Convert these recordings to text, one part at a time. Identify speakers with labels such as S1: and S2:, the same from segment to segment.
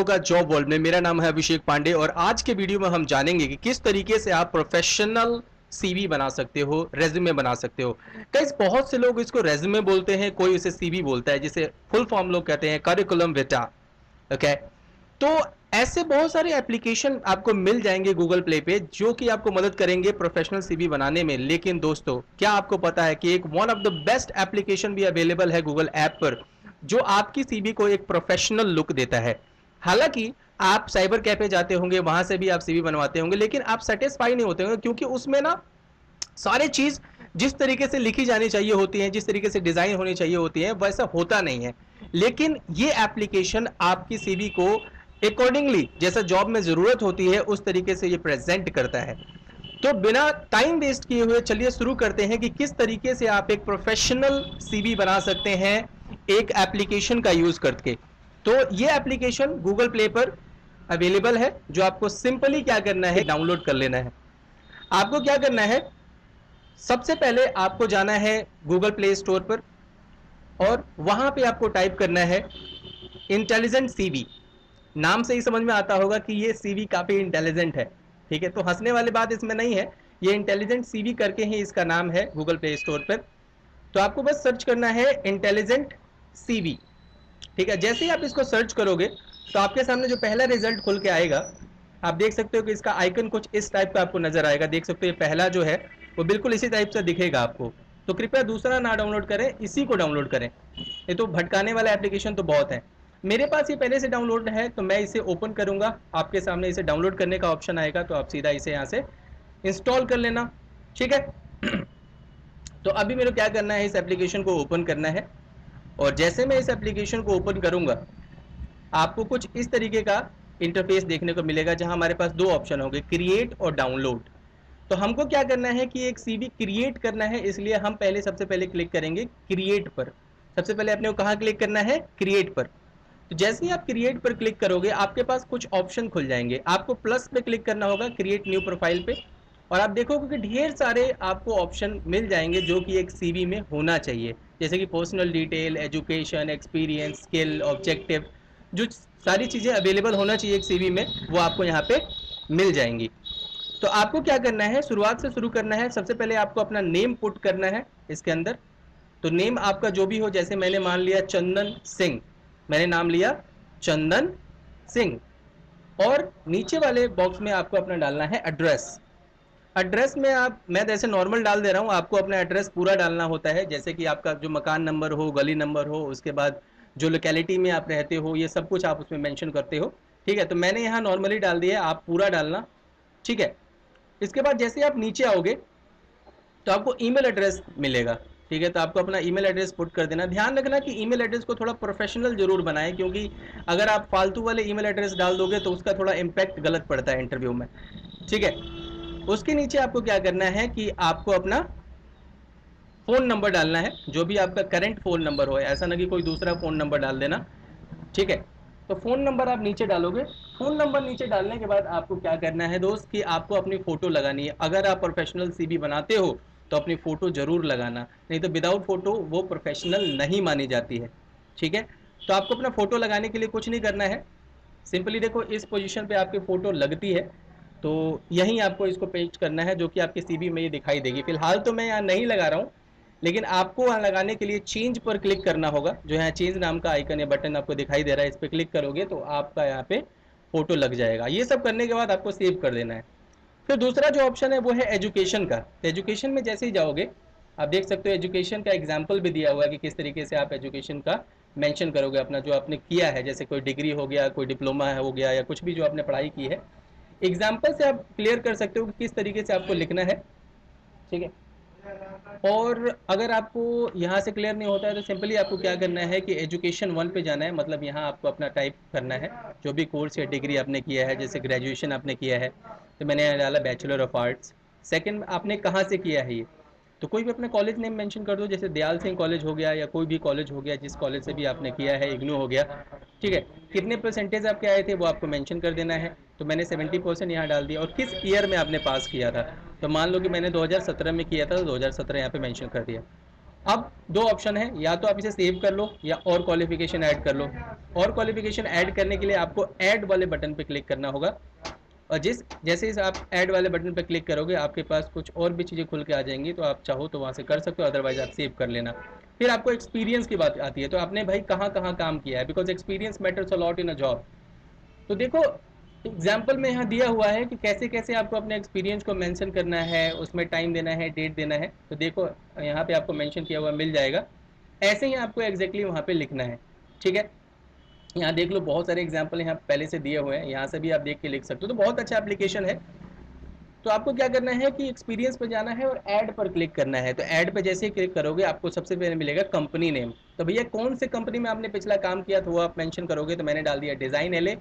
S1: लोगों का job world में। मेरा नाम है अभिषेक पांडे और आज के वीडियो में हम जानेंगे कि किस तरीके से आप प्रोफेशनल सीवी बना सकते हो, रेज्यूमे बना सकते हो। गाइस, बहुत से लोग इसको रेज्यूमे बोलते हैं, कोई इसे सीवी बोलता है, जिसे फुल फॉर्म लोग कहते हैं करिकुलम विटा। ओके, तो ऐसे बहुत सारे एप्लीकेशन आपको मिल जाएंगे गूगल प्ले पे जो कि आपको मदद करेंगे प्रोफेशनल सीवी बनाने में। लेकिन दोस्तों, क्या आपको पता है कि एक one of the best application भी अवेलेबल है गूगल ऐप पर जो आपकी सीवी को एक प्रोफेशनल लुक देता है। हालांकि आप साइबर कैफे जाते होंगे, वहां से भी आप सीवी बनवाते होंगे, लेकिन आप सेटिस्फाई नहीं होते होंगे क्योंकि उसमें ना सारे चीज जिस तरीके से लिखी जानी चाहिए होती है, जिस तरीके से डिजाइन होनी चाहिए होती है, वैसा होता नहीं है। लेकिन ये एप्लीकेशन आपकी सीवी को अकॉर्डिंगली जैसा जॉब में जरूरत होती है उस तरीके से ये प्रेजेंट करता है। तो बिना टाइम वेस्ट किए हुए चलिए शुरू करते हैं कि किस तरीके से आप एक प्रोफेशनल सीवी बना सकते हैं एक एप्लीकेशन का यूज करके। तो ये एप्लीकेशन गूगल प्ले पर अवेलेबल है, जो आपको सिंपली क्या करना है, डाउनलोड कर लेना है। आपको क्या करना है, सबसे पहले आपको जाना है गूगल प्ले स्टोर पर और वहां पे आपको टाइप करना है इंटेलिजेंट सीवी। नाम से ही समझ में आता होगा कि ये सीवी काफी इंटेलिजेंट है। ठीक है, तो हंसने वाली बात इसमें नहीं है, ये इंटेलिजेंट सीवी करके ही इसका नाम है गूगल प्ले स्टोर पर। तो आपको बस सर्च करना है इंटेलिजेंट सीवी। ठीक है, जैसे ही आप इसको सर्च करोगे तो आपके सामने जो पहला रिजल्ट खुल के आएगा, आप देख सकते हो कि इसका आइकन कुछ इस टाइप का आपको नजर आएगा। देख सकते हो ये पहला जो है वो बिल्कुल इसी टाइप से दिखेगा आपको। तो कृपया दूसरा ना डाउनलोड करें, इसी को डाउनलोड करें। ये तो भटकाने वाला एप्लीकेशन तो बहुत है। मेरे पास ये पहले से डाउनलोड है तो मैं इसे ओपन करूंगा। आपके सामने इसे डाउनलोड करने का ऑप्शन आएगा, तो आप सीधा इसे यहाँ से इंस्टॉल कर लेना। ठीक है, तो अभी मेरे को क्या करना है, इस एप्लीकेशन को ओपन करना है। और जैसे मैं इस एप्लीकेशन को ओपन करूंगा आपको कुछ इस तरीके का इंटरफेस देखने को मिलेगा, जहां हमारे पास दो ऑप्शन होंगे, क्रिएट और डाउनलोड। तो हमको क्या करना है कि एक सीवी क्रिएट करना है, इसलिए हम पहले सबसे पहले क्लिक करेंगे क्रिएट पर। सबसे पहले अपने को कहां क्लिक करना है, क्रिएट पर। तो जैसे ही आप क्रिएट पर क्लिक करोगे आपके पास कुछ ऑप्शन खुल जाएंगे। आपको प्लस पे क्लिक करना होगा, क्रिएट न्यू प्रोफाइल पे, और आप देखोगे कि ढेर सारे आपको ऑप्शन मिल जाएंगे जो कि एक सीवी में होना चाहिए, जैसे कि personal detail, education, experience, skill, objective, जो सारी चीजें अवेलेबल होना चाहिए एक सीवी में वो आपको यहाँ पे मिल जाएंगी। तो आपको क्या करना है, शुरुआत से शुरू करना है। सबसे पहले आपको अपना नेम पुट करना है इसके अंदर। तो नेम आपका जो भी हो, जैसे मैंने मान लिया चंदन सिंह, मैंने नाम लिया चंदन सिंह। और नीचे वाले बॉक्स में आपको अपना डालना है एड्रेस। एड्रेस में मैं जैसे नॉर्मल डाल दे रहा हूँ, आपको अपना एड्रेस पूरा डालना होता है, जैसे कि आपका जो मकान नंबर हो, गली नंबर हो, उसके बाद जो लोकेलिटी में आप रहते हो, ये सब कुछ आप उसमें मेंशन करते हो। ठीक है, तो मैंने यहाँ नॉर्मली डाल दिया है, आप पूरा डालना। ठीक है, इसके बाद जैसे आप नीचे आओगे तो आपको ईमेल एड्रेस मिलेगा। ठीक है, तो आपको अपना ईमेल एड्रेस पुट कर देना। ध्यान रखना कि ईमेल एड्रेस को थोड़ा प्रोफेशनल जरूर बनाएं, क्योंकि अगर आप फालतू वाले ईमेल एड्रेस डाल दोगे तो उसका थोड़ा इम्पैक्ट गलत पड़ता है इंटरव्यू में। ठीक है, उसके नीचे आपको क्या करना है कि आपको अपना फोन नंबर डालना है, जो भी आपका करंट फोन नंबर हो, ऐसा ना कि कोई दूसरा फोन नंबर डाल देना। ठीक है, तो फोन नंबर आप नीचे डालोगे। फोन नंबर नीचे डालने के बाद आपको क्या करना है दोस्त, कि आपको अपनी फोटो लगानी है। अगर आप प्रोफेशनल सीवी बनाते हो तो अपनी फोटो जरूर लगाना, नहीं तो विदाउट फोटो वो प्रोफेशनल नहीं मानी जाती है। ठीक है, तो आपको अपना फोटो लगाने के लिए कुछ नहीं करना है, सिंपली देखो इस पोजीशन पे आपकी फोटो लगती है, तो यहीं आपको इसको पेस्ट करना है, जो कि आपके सीवी में ये दिखाई देगी। फिलहाल तो मैं यहाँ नहीं लगा रहा हूँ, लेकिन आपको वहाँ लगाने के लिए चेंज पर क्लिक करना होगा। जो यहाँ चेंज नाम का आइकन या बटन आपको दिखाई दे रहा है, इस पर क्लिक करोगे तो आपका यहाँ पे फोटो लग जाएगा। ये सब करने के बाद आपको सेव कर देना है। फिर दूसरा जो ऑप्शन है वो है एजुकेशन का। एजुकेशन में जैसे ही जाओगे आप देख सकते हो एजुकेशन का एग्जाम्पल भी दिया हुआ है कि किस तरीके से आप एजुकेशन का मेंशन करोगे, अपना जो आपने किया है, जैसे कोई डिग्री हो गया, कोई डिप्लोमा हो गया, या कुछ भी जो आपने पढ़ाई की है, एग्जाम्पल से आप क्लियर कर सकते हो कि किस तरीके से आपको लिखना है। ठीक है, और अगर आपको यहाँ से क्लियर नहीं होता है तो सिंपली आपको क्या करना है कि एजुकेशन 1 पे जाना है। मतलब यहाँ आपको अपना टाइप करना है जो भी कोर्स या डिग्री आपने किया है, जैसे ग्रेजुएशन आपने किया है तो मैंने यहाँ डाला बैचलर ऑफ आर्ट्स। सेकंड, आपने कहाँ से किया है ये, तो कोई भी अपने कॉलेज नेम मेंशन कर दो, जैसे दयाल सिंह कॉलेज हो गया या कोई भी कॉलेज हो गया जिस कॉलेज से भी आपने किया है, इग्नू हो गया। ठीक है, कितने परसेंटेज आपके आए थे वो आपको मेंशन कर देना है। तो मैंने 70% यहाँ डाल दिया। और किस ईयर में आपने पास किया था, तो मान लो कि मैंने 2017 में किया था तो 2017 यहाँ पे मेंशन कर दिया। अब दो ऑप्शन है, या तो आप इसे सेव कर लो या और क्वालिफिकेशन ऐड कर लो। और क्वालिफिकेशन ऐड करने के लिए आपको ऐड वाले बटन पे क्लिक करना होगा, और जैसे ही आप ऐड वाले बटन पर क्लिक करोगे आपके पास कुछ और भी चीज़ें खुल के आ जाएंगी, तो आप चाहो तो वहाँ से कर सकते हो, अदरवाइज आप सेव कर लेना। फिर आपको एक्सपीरियंस की बात आती है, तो आपने भाई कहाँ कहाँ काम किया है, because experience matters a lot in a job. तो देखो एग्जाम्पल में यहाँ दिया हुआ है कि कैसे कैसे आपको अपने एक्सपीरियंस को मेंशन करना है, उसमें टाइम देना है, डेट देना है। तो देखो यहाँ पे आपको मेंशन किया हुआ मिल जाएगा, ऐसे ही आपको एग्जैक्टली वहाँ पे लिखना है। ठीक है, यहाँ देख लो बहुत सारे एग्जाम्पल यहाँ पहले से दिए हुए हैं, यहाँ से भी आप देख के लिख सकते हो, तो बहुत अच्छा एप्लीकेशन है। तो आपको क्या करना है कि एक्सपीरियंस पे जाना है और ऐड पर क्लिक करना है। तो ऐड पे जैसे ही क्लिक करोगे आपको सबसे पहले मिलेगा कंपनी नेम। तो भैया कौन से कंपनी में आपने पिछला काम किया था वो आप मेंशन करोगे। तो मैंने डाल दिया डिज़ाइन एलए।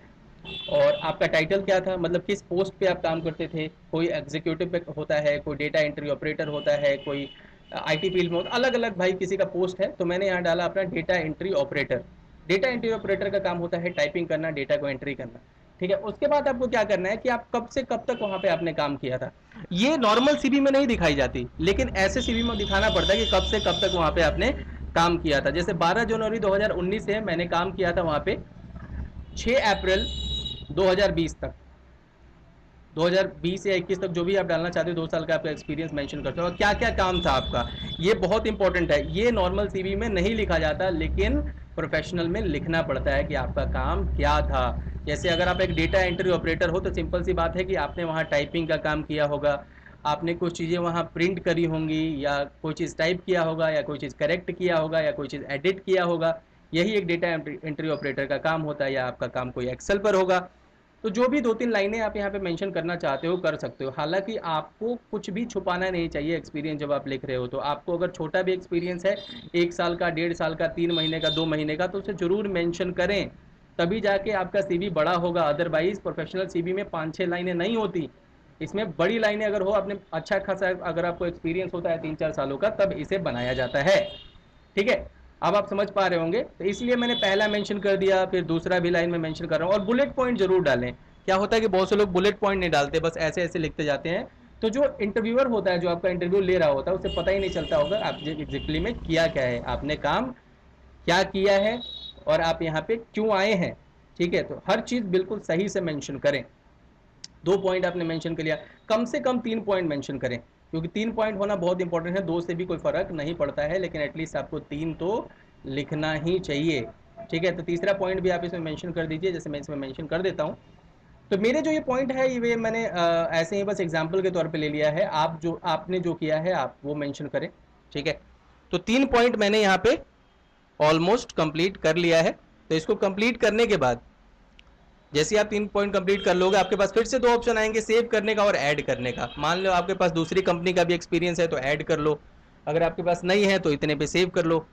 S1: और आपका टाइटल क्या था, मतलब किस पोस्ट पे आप काम करते थे। कोई एग्जीक्यूटिव पे होता है, कोई डेटा एंट्री ऑपरेटर होता है, कोई आईटी फील्ड में होता, अलग अलग भाई किसी का पोस्ट है। तो मैंने यहाँ डाला अपना data entry operator. Data entry operator का काम होता है टाइपिंग करना, डेटा को एंट्री करना। ठीक है, उसके बाद आपको क्या करना है कि आप कब से कब तक वहां पे आपने काम किया था। ये नॉर्मल सीवी में नहीं दिखाई जाती, लेकिन ऐसे सीवी में दिखाना पड़ता है कि कब से कब तक वहां पे आपने काम किया था। जैसे 12 जनवरी 2019 से मैंने काम किया था वहां पे 6 अप्रैल 2020 तक। 2020 या 21 तक जो भी आप डालना चाहते हो, 2 साल का आपका एक्सपीरियंस मेंशन करते हो और क्या क्या काम था आपका। ये बहुत इंपॉर्टेंट है, ये नॉर्मल सीवी में नहीं लिखा जाता, लेकिन प्रोफेशनल में लिखना पड़ता है कि आपका काम क्या था। जैसे अगर आप एक डेटा एंट्री ऑपरेटर हो तो सिंपल सी बात है कि आपने वहाँ टाइपिंग का काम किया होगा, आपने कुछ चीज़ें वहाँ प्रिंट करी होंगी, या कोई चीज़ टाइप किया होगा, या कोई चीज़ करेक्ट किया होगा, या कोई चीज़ एडिट किया होगा। यही एक डेटा एंट्री ऑपरेटर का काम होता है। या आपका काम कोई एक्सेल पर होगा। तो जो भी 2-3 लाइनें आप यहाँ पे मेंशन करना चाहते हो कर सकते हो। हालांकि आपको कुछ भी छुपाना नहीं चाहिए एक्सपीरियंस जब आप लिख रहे हो। तो आपको अगर छोटा भी एक्सपीरियंस है, 1 साल का, 1.5 साल का, 3 महीने का, 2 महीने का, तो उसे जरूर मेंशन करें, तभी जाके आपका सीवी बड़ा होगा। अदरवाइज प्रोफेशनल सीवी में 5-6 लाइनें नहीं होती, इसमें बड़ी लाइनें अगर हो, आपने अच्छा खासा अगर आपको एक्सपीरियंस होता है 3-4 सालों का, तब इसे बनाया जाता है। ठीक है, अब आप समझ पा रहे होंगे। तो इसलिए मैंने पहला मेंशन कर दिया, फिर दूसरा भी लाइन में मेंशन कर रहा हूँ। और बुलेट पॉइंट जरूर डालें। क्या होता है कि बहुत से लोग बुलेट पॉइंट नहीं डालते, बस ऐसे ऐसे लिखते जाते हैं। तो जो इंटरव्यूअर होता है, जो आपका इंटरव्यू ले रहा होता है, उसे पता ही नहीं चलता होगा आप एग्जैक्टली में किया क्या है, आपने काम क्या किया है, और आप यहाँ पे क्यों आए हैं। ठीक है, तो हर चीज़ बिल्कुल सही से मेंशन करें। 2 पॉइंट आपने मेंशन कर लिया, कम से कम 3 पॉइंट मेंशन करें, क्योंकि 3 पॉइंट होना बहुत इंपॉर्टेंट है। 2 से भी कोई फर्क नहीं पड़ता है, लेकिन एटलीस्ट आपको 3 तो लिखना ही चाहिए। ठीक है, तो तीसरा पॉइंट भी आप इसमें मेंशन कर दीजिए, जैसे मैं इसमें मेंशन कर देता हूँ। तो मेरे जो ये पॉइंट है ये मैंने ऐसे ही बस एग्जाम्पल के तौर पे ले लिया है। आप जो आपने जो किया है आप वो मेंशन करें। ठीक है, तो 3 पॉइंट मैंने यहाँ पे ऑलमोस्ट कंप्लीट कर लिया है। तो इसको कंप्लीट करने के बाद जैसे आप 3 पॉइंट कंप्लीट कर लोगे, आपके पास फिर से 2 ऑप्शन आएंगे, सेव करने का और ऐड करने का। मान लो आपके पास दूसरी कंपनी का भी एक्सपीरियंस है तो ऐड कर लो, अगर आपके पास नहीं है तो इतने पे सेव कर लो।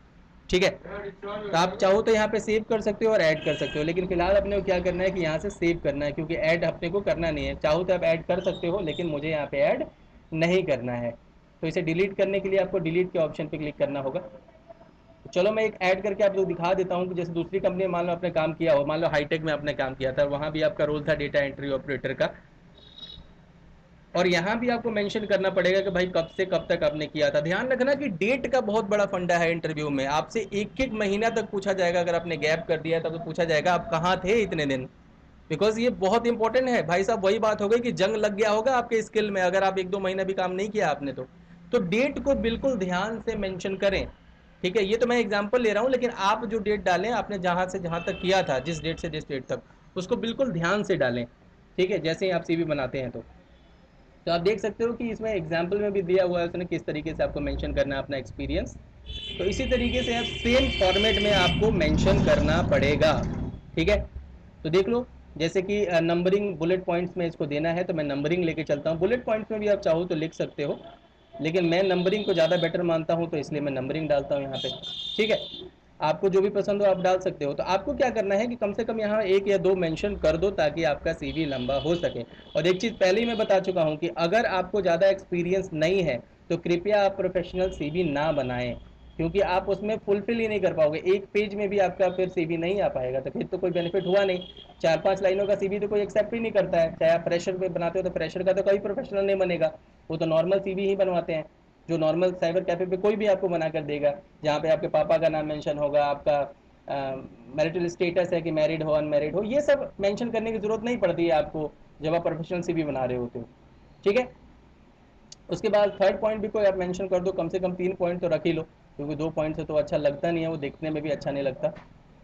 S1: ठीक है, तो आप चाहो तो यहाँ पे सेव कर सकते हो और ऐड कर सकते हो, लेकिन फिलहाल अपने को क्या करना है कि यहाँ से सेव करना है, क्योंकि ऐड अपने को करना नहीं है। चाहो तो आप ऐड कर सकते हो, लेकिन मुझे यहाँ पे ऐड नहीं करना है। तो इसे डिलीट करने के लिए आपको डिलीट के ऑप्शन पे क्लिक करना होगा। तो चलो मैं एक ऐड करके आपको दिखा देता हूँ कि जैसे दूसरी कंपनी में मान लो आपने काम किया हो, मान लो हाईटेक में आपने काम किया था, वहाँ भी आपका रोल था डेटा एंट्री ऑपरेटर का। और यहाँ भी आपको मेंशन करना पड़ेगा कि भाई कब से कब तक आपने किया था। ध्यान रखना कि डेट का बहुत बड़ा फंडा है इंटरव्यू में, आपसे एक एक महीना तक पूछा जाएगा। अगर आपने गैप कर दिया तब तो पूछा जाएगा आप कहाँ थे इतने दिन, बिकॉज ये बहुत इंपॉर्टेंट है भाई साहब। वही बात हो गई कि जंग लग गया होगा आपके स्किल में, अगर आप 1-2 महीना भी काम नहीं किया आपने तो डेट को बिल्कुल ध्यान से मेंशन करें। ठीक है, ये तो मैं एग्जांपल ले रहा हूँ, लेकिन आप जो डेट डालें, आपने जहां से जहां तक किया था, जिस डेट से जिस डेट तक, उसको बिल्कुल ध्यान से डालें। ठीक है, जैसे ही आप सीवी बनाते हैं तो आप देख सकते हो कि इसमें एग्जाम्पल में भी दिया हुआ है उसने किस तरीके से आपको मेंशन करना है अपना एक्सपीरियंस। तो इसी तरीके से आप सेम फॉर्मेट में आपको मेंशन करना पड़ेगा। ठीक है, तो देख लो जैसे कि नंबरिंग बुलेट पॉइंट्स में इसको देना है, तो मैं नंबरिंग लेके चलता हूँ। बुलेट पॉइंट्स में भी आप चाहो तो लिख सकते हो, लेकिन मैं नंबरिंग को ज़्यादा बेटर मानता हूँ, तो इसलिए मैं नंबरिंग डालता हूँ यहाँ पे। ठीक है, आपको जो भी पसंद हो आप डाल सकते हो। तो आपको क्या करना है कि कम से कम यहाँ 1 या 2 मेंशन कर दो, ताकि आपका सीवी लंबा हो सके। और एक चीज़ पहले ही मैं बता चुका हूँ कि अगर आपको ज़्यादा एक्सपीरियंस नहीं है तो कृपया आप प्रोफेशनल सीवी ना बनाएं, क्योंकि आप उसमें फुलफिल ही नहीं कर पाओगे। एक पेज में भी आपका फिर सीवी नहीं आ पाएगा, तो फिर तो कोई बेनिफिट हुआ नहीं। 4-5 लाइनों का सीवी तो कोई एक्सेप्ट ही नहीं करता है। चाहे आप फ्रेशर पे बनाते हो तो फ्रेशर का तो कोई प्रोफेशनल नहीं बनेगा, वो तो नॉर्मल सीवी ही बनवाते हैं। जो नॉर्मल साइबर कैफे पे कोई भी आपको बना कर देगा, जहाँ पे आपके पापा का नाम मेंशन होगा, आपका मैरिटल स्टेटस है कि मैरिड हो अनमैरिड हो, ये सब मेंशन करने की जरूरत नहीं पड़ती है आपको जब आप प्रोफेशनल सीवी बना रहे होते हो। ठीक है, उसके बाद थर्ड पॉइंट भी कोई आप मेंशन कर दो, कम से कम 3 पॉइंट तो रख ही लो, क्योंकि 2 पॉइंट से तो अच्छा लगता नहीं है, वो देखने में भी अच्छा नहीं लगता।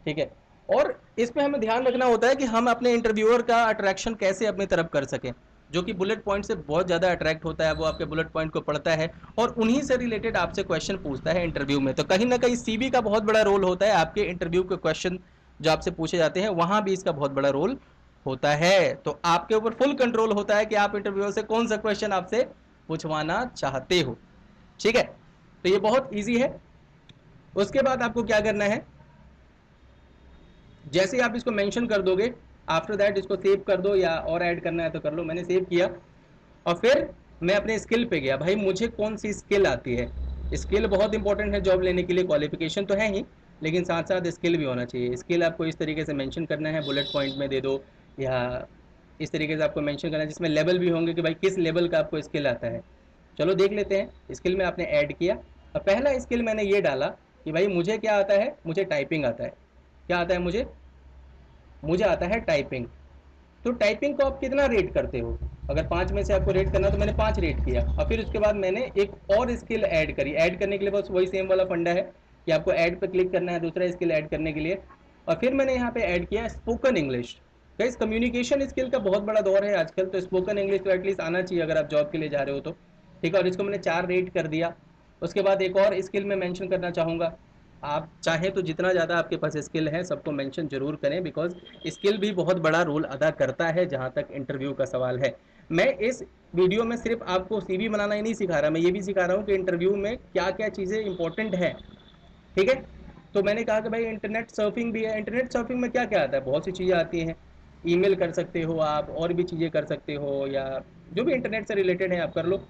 S1: ठीक है, और इसमें हमें ध्यान रखना होता है कि हम अपने इंटरव्यूअर का अट्रैक्शन कैसे अपनी तरफ कर सकें। जो कि बुलेट पॉइंट से बहुत ज़्यादा अट्रैक्ट होता है, वो आपके बुलेट पॉइंट को पढ़ता है और उन्हीं से रिलेटेड आपसे क्वेश्चन पूछता है इंटरव्यू में। तो कहीं ना कहीं सीवी का बहुत बड़ा रोल होता है, आपके इंटरव्यू के क्वेश्चन जो आपसे पूछे जाते हैं वहां भी इसका बहुत बड़ा रोल होता है। तो आपके ऊपर फुल कंट्रोल होता है कि आप इंटरव्यूअर से कौन सा क्वेश्चन आपसे पूछवाना चाहते हो। ठीक है, तो ये बहुत ईजी है। उसके बाद आपको क्या करना है, जैसे ही आप इसको मेंशन कर दोगे, आफ्टर दैट इसको सेव कर दो, या और ऐड करना है तो कर लो। मैंने सेव किया और फिर मैं अपने स्किल पे गया, भाई मुझे कौन सी स्किल आती है। स्किल बहुत इंपॉर्टेंट है जॉब लेने के लिए, क्वालिफिकेशन तो है ही, लेकिन साथ साथ स्किल भी होना चाहिए। स्किल आपको इस तरीके से मेंशन करना है, बुलेट पॉइंट में दे दो, या इस तरीके से आपको मेंशन करना है जिसमें लेवल भी होंगे कि भाई किस लेवल का आपको स्किल आता है। चलो देख लेते हैं। स्किल में आपने ऐड किया और पहला स्किल मैंने ये डाला कि भाई मुझे क्या आता है, मुझे टाइपिंग आता है। क्या आता है मुझे, मुझे आता है टाइपिंग। तो टाइपिंग को आप कितना रेट करते हो, अगर 5 में से आपको रेट करना तो मैंने 5 रेट किया। और फिर उसके बाद मैंने एक और स्किल ऐड करी। ऐड करने के लिए बस वही सेम वाला फंडा है कि आपको ऐड पे क्लिक करना है दूसरा स्किल ऐड करने के लिए। और फिर मैंने यहाँ पे ऐड किया spoken English. Guys communication skill का बहुत बड़ा दौर है आजकल, तो स्पोकन इंग्लिश तो एटलीस्ट आना चाहिए अगर आप जॉब के लिए जा रहे हो तो। ठीक है, और इसको मैंने 4 रेट कर दिया। उसके बाद एक और स्किल मैं मेंशन करना चाहूँगा। आप चाहें तो जितना ज़्यादा आपके पास स्किल है सबको मेंशन जरूर करें, बिकॉज स्किल भी बहुत बड़ा रोल अदा करता है जहाँ तक इंटरव्यू का सवाल है। मैं इस वीडियो में सिर्फ आपको सीवी बनाना ही नहीं सिखा रहा, मैं ये भी सिखा रहा हूँ कि इंटरव्यू में क्या क्या चीज़ें इंपॉर्टेंट है। ठीक है, तो मैंने कहा कि भाई इंटरनेट सर्फिंग भी है। इंटरनेट सर्फिंग में क्या क्या आता है, बहुत सी चीज़ें आती हैं। ईमेल कर सकते हो आप, और भी चीज़ें कर सकते हो, या जो भी इंटरनेट से रिलेटेड है आप कर लो।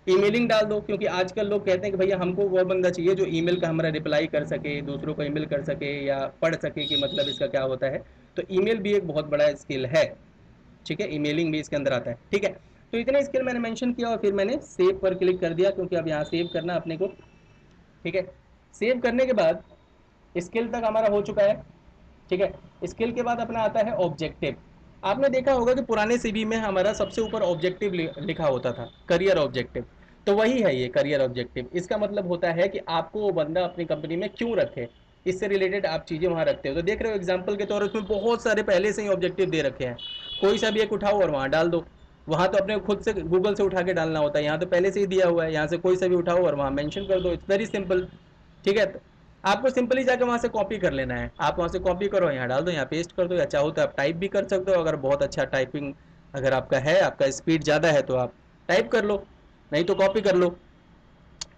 S1: ईमेलिंग डाल दो, क्योंकि आजकल लोग कहते हैं कि भैया हमको वो बंदा चाहिए जो ईमेल का हमारा रिप्लाई कर सके, दूसरों को ईमेल कर सके या पढ़ सके कि मतलब इसका क्या होता है। तो ईमेल भी एक बहुत बड़ा स्किल है। ठीक है, ईमेलिंग भी इसके अंदर आता है। ठीक है, तो इतने स्किल मैंने मेंशन किया और फिर मैंने सेव पर क्लिक कर दिया, क्योंकि अब यहाँ सेव करना अपने को। ठीक है, सेव करने के बाद स्किल तक हमारा हो चुका है। ठीक है, स्किल के बाद अपना आता है ऑब्जेक्टिव। आपने देखा होगा कि पुराने सीवी में हमारा सबसे ऊपर ऑब्जेक्टिव लिखा होता था, करियर ऑब्जेक्टिव। तो वही है ये करियर ऑब्जेक्टिव। इसका मतलब होता है कि आपको वो बंदा अपनी कंपनी में क्यों रखे, इससे रिलेटेड आप चीज़ें वहाँ रखते हो। तो देख रहे हो एग्जाम्पल के तौर पर उसमें बहुत सारे पहले से ही ऑब्जेक्टिव दे रखे हैं, कोई सा भी एक उठाओ और वहाँ डाल दो। वहाँ तो अपने खुद से गूगल से उठा के डालना होता है, यहाँ तो पहले से ही दिया हुआ है, यहाँ से कोई सा भी उठाओ और वहाँ मेंशन कर दो। It's very simple. ठीक है, तो आपको सिंपली जाकर वहाँ से कॉपी कर लेना है। आप वहाँ से कॉपी करो, यहाँ डाल दो, यहाँ पेस्ट कर दो, या चाहो तो आप टाइप भी कर सकते हो। अगर बहुत अच्छा टाइपिंग अगर आपका है, आपका स्पीड ज़्यादा है तो आप टाइप कर लो, नहीं तो कॉपी कर लो।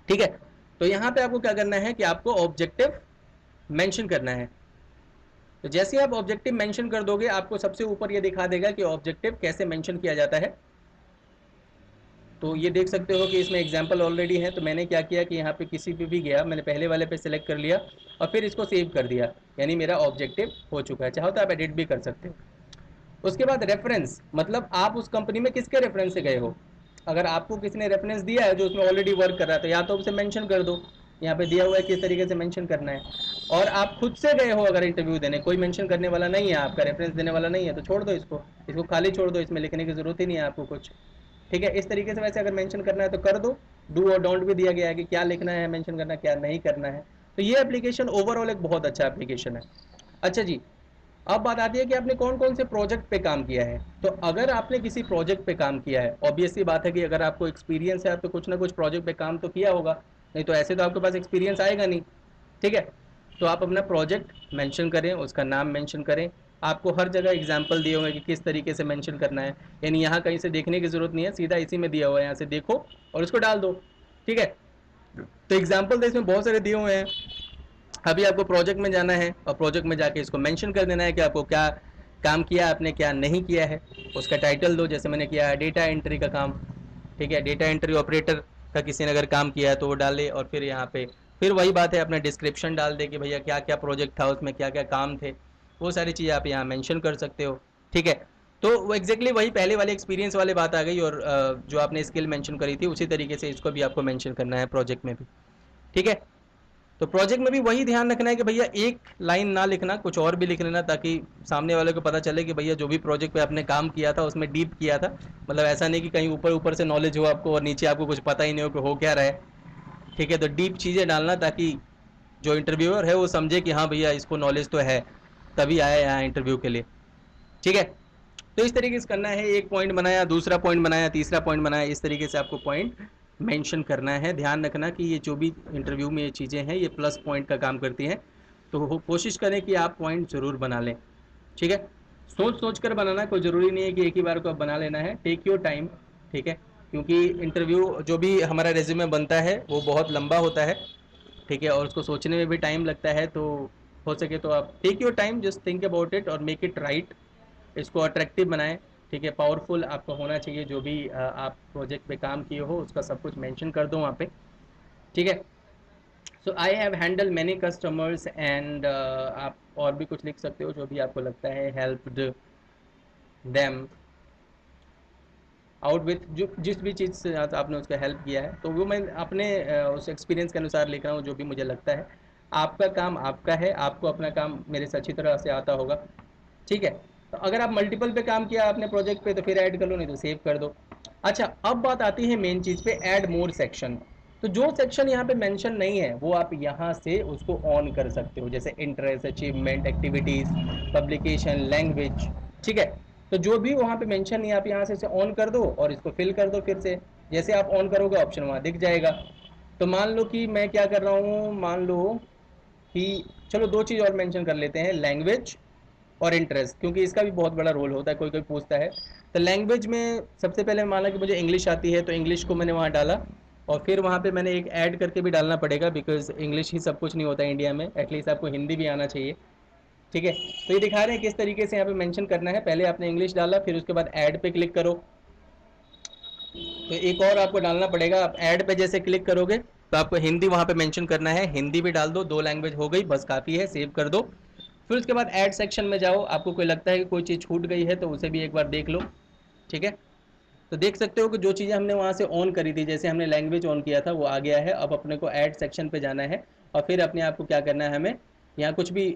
S1: ठीक है, तो यहाँ पे आपको क्या करना है कि आपको ऑब्जेक्टिव मेंशन करना है। तो जैसे ही आप ऑब्जेक्टिव मेंशन कर दोगे, आपको सबसे ऊपर ये दिखा देगा कि ऑब्जेक्टिव कैसे मेंशन किया जाता है। तो ये देख सकते हो कि इसमें एग्जाम्पल ऑलरेडी है। तो मैंने क्या किया कि यहाँ पे किसी पे भी गया, मैंने पहले वाले पे सिलेक्ट कर लिया और फिर इसको सेव कर दिया, यानी मेरा ऑब्जेक्टिव हो चुका है। चाहो तो आप एडिट भी कर सकते हो। उसके बाद रेफरेंस, मतलब आप उस कंपनी में किसके रेफरेंस से गए हो। अगर आपको किसी ने रेफरेंस दिया है जो उसमें ऑलरेडी वर्क कर रहा है, तो या तो उसे मेंशन कर दो, यहाँ पे दिया हुआ है किस तरीके से मेंशन करना है। और आप खुद से गए हो अगर इंटरव्यू देने, कोई मेंशन करने वाला नहीं है, आपका रेफरेंस देने वाला नहीं है, तो छोड़ दो इसको, इसको खाली छोड़ दो, इसमें लिखने की जरूरत ही नहीं है आपको कुछ। ठीक है, इस तरीके से वैसे अगर मेंशन करना है तो कर दो। डू और डोंट भी दिया गया है कि क्या लिखना है, मेंशन करना क्या नहीं करना है। तो ये एप्लीकेशन ओवरऑल एक बहुत अच्छा एप्लीकेशन है। अच्छा जी, अब बात आती है कि आपने कौन कौन से प्रोजेक्ट पे काम किया है। तो अगर आपने किसी प्रोजेक्ट पे काम किया है, ऑब्वियस सी बात है कि अगर आपको एक्सपीरियंस है तो कुछ ना कुछ प्रोजेक्ट पे काम तो किया होगा, नहीं तो ऐसे तो आपके पास एक्सपीरियंस आएगा नहीं। ठीक है, तो आप अपना प्रोजेक्ट मेंशन करें, उसका नाम मेंशन करें। आपको हर जगह एग्जाम्पल दिए हुए हैं कि किस तरीके से मेंशन करना है, यानी यहाँ कहीं से देखने की जरूरत नहीं है, सीधा इसी में दिया हुआ है, यहाँ से देखो और उसको डाल दो। ठीक है, तो एग्जाम्पल तो इसमें बहुत सारे दिए हुए हैं। अभी आपको प्रोजेक्ट में जाना है और प्रोजेक्ट में जाके इसको मेंशन कर देना है कि आपको क्या काम किया, आपने क्या नहीं किया है। उसका टाइटल दो, जैसे मैंने किया है डेटा एंट्री का काम। ठीक है, डेटा एंट्री ऑपरेटर का किसी ने अगर काम किया है तो वो डाले, और फिर यहाँ पे फिर वही बात है, अपना डिस्क्रिप्शन डाल दे कि भैया क्या क्या प्रोजेक्ट था, उसमें क्या क्या काम थे, वो सारी चीज़ें आप यहाँ मेंशन कर सकते हो। ठीक है, तो वो एग्जैक्टली वही पहले वाले एक्सपीरियंस वाले बात आ गई, और जो आपने स्किल मेंशन करी थी उसी तरीके से इसको भी आपको मेंशन करना है प्रोजेक्ट में भी। ठीक है, तो प्रोजेक्ट में भी वही ध्यान रखना है कि भैया एक लाइन ना लिखना, कुछ और भी लिख लेना, ताकि सामने वाले को पता चले कि भैया जो भी प्रोजेक्ट पे आपने काम किया था उसमें डीप किया था। मतलब ऐसा नहीं कि कहीं ऊपर ऊपर से नॉलेज हो आपको और नीचे आपको कुछ पता ही नहीं हो कि हो क्या रहा है। ठीक है, तो डीप चीज़ें डालना ताकि जो इंटरव्यूअर है वो समझे कि हाँ भैया इसको नॉलेज तो है, तभी आया यहाँ इंटरव्यू के लिए। ठीक है, तो इस तरीके से करना है, एक पॉइंट बनाया, दूसरा पॉइंट बनाया, तीसरा पॉइंट बनाया, इस तरीके से आपको पॉइंट मेंशन करना है। ध्यान रखना कि ये जो भी इंटरव्यू में ये चीज़ें हैं ये प्लस पॉइंट का काम करती हैं, तो कोशिश करें कि आप पॉइंट ज़रूर बना लें। ठीक है, सोच सोच कर बनाना, कोई ज़रूरी नहीं है कि एक ही बार को आप बना लेना है, टेक योर टाइम। ठीक है, क्योंकि इंटरव्यू जो भी हमारा रेज्यूमे बनता है वो बहुत लंबा होता है। ठीक है, और उसको सोचने में भी टाइम लगता है, तो हो सके तो आप take your time, just think about it और मेक इट राइट। इसको अट्रैक्टिव बनाएं। ठीक है, पावरफुल आपको होना चाहिए, जो भी आप प्रोजेक्ट पे काम किए हो उसका सब कुछ मेंशन कर दो वहाँ पे। ठीक है, so I have handle many customers and आप और भी कुछ लिख सकते हो जो भी आपको लगता है, हेल्प्ड देम आउट विथ, जो जिस भी चीज़ से आपने उसका हेल्प किया है, तो वो मैं अपने उस एक्सपीरियंस के अनुसार लिख रहा हूँ जो भी मुझे लगता है। आपका काम आपका है, आपको अपना काम मेरे से अच्छी तरह से आता होगा। ठीक है, तो अगर आप मल्टीपल पे काम किया अपने प्रोजेक्ट पे तो फिर ऐड कर लो, नहीं तो सेव कर दो। अच्छा, अब बात आती है मेन चीज़ पे, ऐड मोर सेक्शन। तो जो सेक्शन यहाँ पे मेंशन नहीं है वो आप यहाँ से उसको ऑन कर सकते हो, जैसे interest, achievement, activities, publication, language. ठीक है, तो जो भी वहाँ पे मेंशन नहीं, आप यहाँ से इसे ऑन कर दो और इसको फिल कर दो फिर से। जैसे आप ऑन करोगे ऑप्शन वहाँ दिख जाएगा। तो मान लो कि मैं क्या कर रहा हूँ, मान लो कि चलो दो चीज़ और मेंशन कर लेते हैं, लैंग्वेज और इंटरेस्ट, क्योंकि इसका भी बहुत बड़ा रोल होता है, कोई कोई पूछता है। तो लैंग्वेज में सबसे पहले माना कि मुझे इंग्लिश आती है, तो इंग्लिश को मैंने वहाँ डाला, और फिर वहाँ पे मैंने एक ऐड करके भी डालना पड़ेगा, बिकॉज इंग्लिश ही सब कुछ नहीं होता है इंडिया में, एटलीस्ट आपको हिंदी भी आना चाहिए। ठीक है, तो ये दिखा रहे हैं किस तरीके से यहाँ पे मेंशन करना है। पहले आपने इंग्लिश डाला, फिर उसके बाद ऐड पे क्लिक करो, तो एक और आपको डालना पड़ेगा। आप ऐड पे जैसे क्लिक करोगे तो आपको हिंदी वहाँ पे मेंशन करना है, हिंदी भी डाल दो, दो लैंग्वेज हो गई, बस काफ़ी है, सेव कर दो। फिर उसके बाद ऐड सेक्शन में जाओ, आपको कोई लगता है कि कोई चीज़ छूट गई है तो उसे भी एक बार देख लो। ठीक है, तो देख सकते हो कि जो चीज़ें हमने वहाँ से ऑन करी थी, जैसे हमने लैंग्वेज ऑन किया था वो आ गया है। अब अपने को ऐड सेक्शन पे जाना है और फिर अपने आप को क्या करना है, हमें यहाँ कुछ भी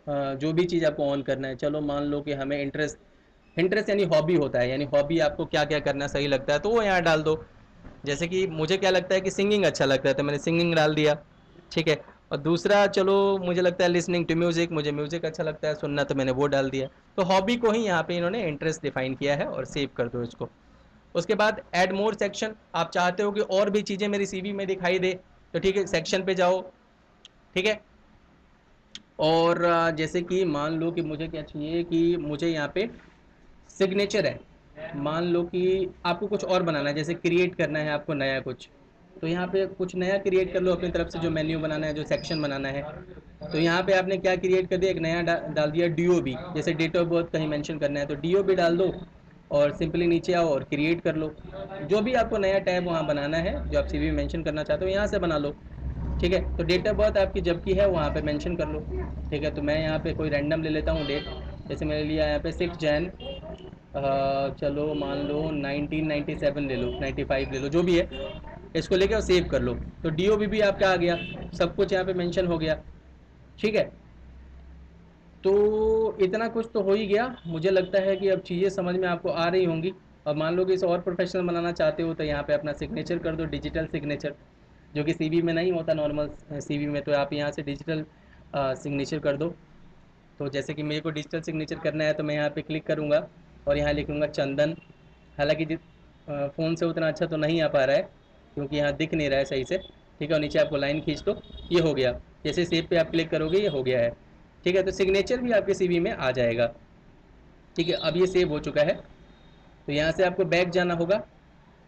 S1: जो भी चीज़ आपको ऑन करना है। चलो मान लो कि हमें इंटरेस्ट, इंटरेस्ट यानी हॉबी होता है, यानी हॉबी आपको क्या क्या करना सही लगता है तो वो यहाँ डाल दो। जैसे कि मुझे क्या लगता है कि सिंगिंग अच्छा लगता है, तो मैंने सिंगिंग डाल दिया। ठीक है, और दूसरा चलो मुझे लगता है लिसनिंग टू म्यूज़िक, मुझे म्यूज़िक अच्छा लगता है सुनना, तो मैंने वो डाल दिया। तो हॉबी को ही यहाँ पे इन्होंने इंटरेस्ट डिफाइन किया है, और सेव कर दो इसको। उसके बाद ऐड मोर सेक्शन, आप चाहते हो कि और भी चीज़ें मेरी सीवी में दिखाई दे, तो ठीक है, सेक्शन पे जाओ। ठीक है, और जैसे कि मान लो कि मुझे क्या चाहिए, कि मुझे यहाँ पे सिग्नेचर है, मान लो कि आपको कुछ और बनाना है, जैसे क्रिएट करना है आपको नया कुछ, तो यहाँ पे कुछ नया क्रिएट कर लो अपनी तरफ से, जो मेन्यू बनाना है, जो सेक्शन बनाना है। तो यहाँ पे आपने क्या क्रिएट कर दिया, एक नया डाल दिया डीओबी, जैसे डेट ऑफ बर्थ कहीं मेंशन करना है तो डीओबी डाल दो, और सिंपली नीचे आओ और क्रिएट कर लो। जो भी आपको नया टैब वहाँ बनाना है, जो आप सीवी में मेंशन करना चाहते हो, यहाँ से बना लो। ठीक है, तो डेट ऑफ बर्थ आपकी जब की है वहाँ पे मेंशन कर लो। ठीक है, तो मैं यहाँ पे कोई रैंडम ले लेता हूँ डेट, जैसे मैंने लिया यहाँ पे 6 जैन, चलो मान लो 1997 ले लो, 95 ले लो, जो भी है, इसको लेके और सेव कर लो। तो डीओबी भी आपका आ गया, सब कुछ यहाँ पे मेंशन हो गया। ठीक है, तो इतना कुछ तो हो ही गया। मुझे लगता है कि अब चीज़ें समझ में आपको आ रही होंगी। अब मान लो कि इसे और प्रोफेशनल बनाना चाहते हो तो यहाँ पे अपना सिग्नेचर कर दो, डिजिटल सिग्नेचर, जो कि सीवी में नहीं होता नॉर्मल सीवी में, तो आप यहाँ से डिजिटल सिग्नेचर कर दो। तो जैसे कि मेरे को डिजिटल सिग्नेचर करना है तो मैं यहाँ पे क्लिक करूँगा और यहाँ लिखूँगा चंदन। हालांकि फ़ोन से उतना अच्छा तो नहीं आ पा रहा है क्योंकि यहाँ दिख नहीं रहा है सही से। ठीक है, और नीचे आपको लाइन खींच दो, ये हो गया। जैसे सेव पे आप क्लिक करोगे ये हो गया है। ठीक है, तो सिग्नेचर भी आपके सीवी में आ जाएगा। ठीक है, अब ये सेव हो चुका है, तो यहाँ से आपको बैक जाना होगा।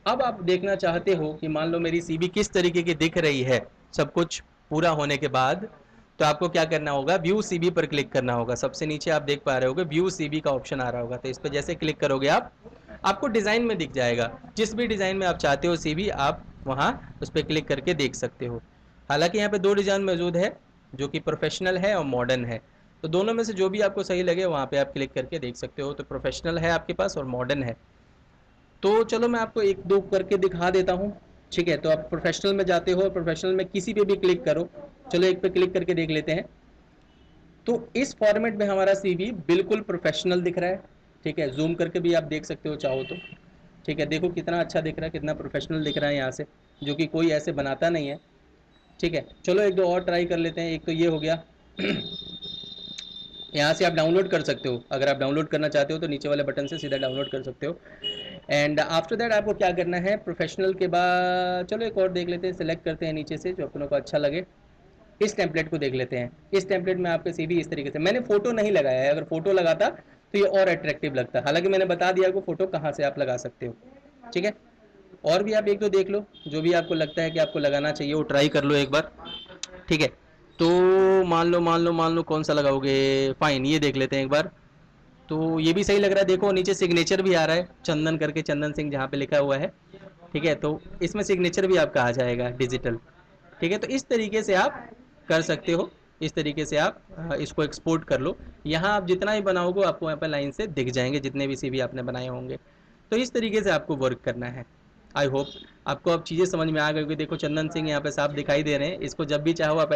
S1: अब आप देखना चाहते हो कि मान लो मेरी सीवी किस तरीके की दिख रही है सब कुछ पूरा होने के बाद, तो आपको क्या करना होगा, व्यू सीवी पर क्लिक करना होगा। सबसे नीचे आप देख पा रहे होगे व्यू सीवी का ऑप्शन आ रहा होगा, तो इस पर जैसे क्लिक करोगे आप, आपको डिज़ाइन में दिख जाएगा। जिस भी डिज़ाइन में आप चाहते हो सीवी, आप वहाँ उस पर क्लिक करके देख सकते हो। हालांकि यहाँ पे दो डिज़ाइन मौजूद है, जो कि प्रोफेशनल है और मॉडर्न है। तो दोनों में से जो भी आपको सही लगे वहाँ पे आप क्लिक करके देख सकते हो। तो प्रोफेशनल है आपके पास और मॉडर्न है। तो चलो मैं आपको एक दो करके दिखा देता हूँ। ठीक है, तो आप प्रोफेशनल में जाते हो, प्रोफेशनल में किसी पे भी क्लिक करो। चलो एक पे क्लिक करके देख लेते हैं। तो इस फॉर्मेट में हमारा सीवी बिल्कुल प्रोफेशनल दिख रहा है। ठीक है, जूम करके भी आप देख सकते हो चाहो तो। ठीक है, देखो कितना अच्छा दिख रहा है, कितना प्रोफेशनल दिख रहा है यहाँ से, जो कि कोई ऐसे बनाता नहीं है। ठीक है, चलो एक दो और ट्राई कर लेते हैं। एक तो ये हो गया। यहाँ से आप डाउनलोड कर सकते हो, अगर आप डाउनलोड करना चाहते हो तो नीचे वाले बटन से सीधा डाउनलोड कर सकते हो। एंड आफ्टर दैट आपको क्या करना है, प्रोफेशनल के बाद चलो एक और देख लेते हैं, सेलेक्ट करते हैं नीचे से जो अपनों को अच्छा लगे। इस टेम्पलेट को देख लेते हैं। इस टेम्पलेट में आपका सीवी इस तरीके से, मैंने फोटो नहीं लगाया है, अगर फोटो लगाता तो ये और अट्रैक्टिव लगता, हालांकि मैंने बता दिया आपको फोटो कहाँ से आप लगा सकते हो। ठीक है, और भी आप एक दो देख लो, जो भी आपको लगता है कि आपको लगाना चाहिए वो ट्राई कर लो एक बार। ठीक है, तो मान लो कौन सा लगाओगे। फाइन, ये देख लेते हैं एक बार। तो ये भी सही लग रहा है, देखो नीचे सिग्नेचर भी आ रहा है, चंदन करके, चंदन सिंह जहाँ पे लिखा हुआ है। ठीक है, तो इसमें सिग्नेचर भी आपका आ जाएगा डिजिटल। ठीक है, तो इस तरीके से आप कर सकते हो। इस तरीके से आप इसको एक्सपोर्ट कर लो। यहाँ आप जितना ही बनाओगे आपको यहाँ पर लाइन से दिख जाएंगे, जितने भी सीवी आपने बनाए होंगे। तो इस तरीके से आपको वर्क करना है। आई होप आपको अब चीज़ें समझ में आ गई होगी। देखो चंदन सिंह यहाँ पे साफ दिखाई दे रहे हैं, इसको जब भी चाहो आप